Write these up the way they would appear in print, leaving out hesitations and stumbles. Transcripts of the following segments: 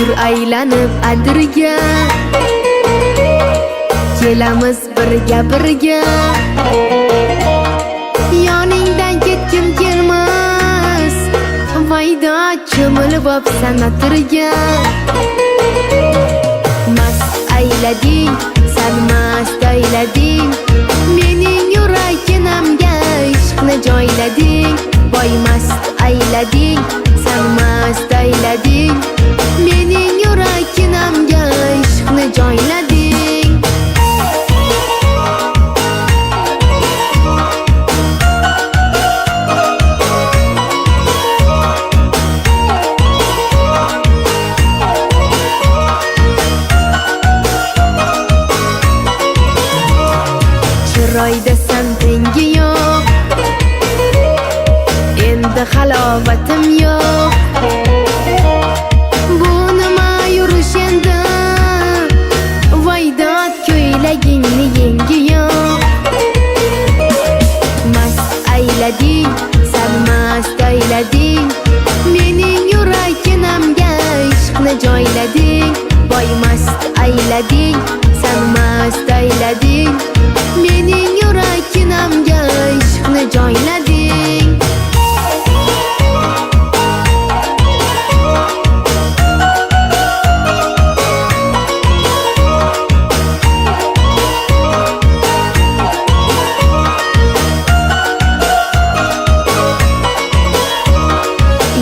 yur aylanib adirga, kelamiz birga yoningdan ketgim kelmas, vayda cho'milib opsan atirga. Mast aylading, san mast aylading, mening yuraginamga ishqni joylading. Voy mast aylading, san mast aylading, mening yuraginamga ishqni joylading. Chiroyda san tengi yo'q, endi halovatim yo'q. Bu nima yurish endi, voydod ko'ylagingni yengi yo'q. Mast aylading, san mast aylading, mening yuraginamga ishqni joylading. Voy mast aylading, san mast aylading, mening yuraginamga ishqni joylading.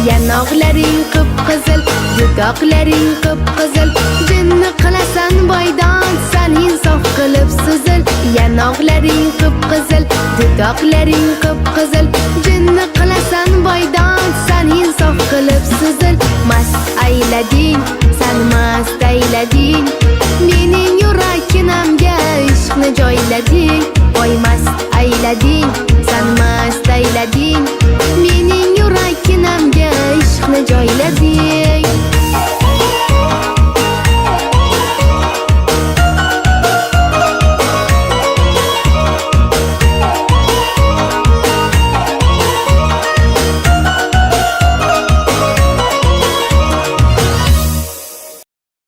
Yanoqlaring qip-qizil, dudoqlaring qip-qizil, jinni qilasan boydan san insof qilib suzil. Yanoqlaring qip-qizil, dudoqlaring qip-qizil, jinni qilasan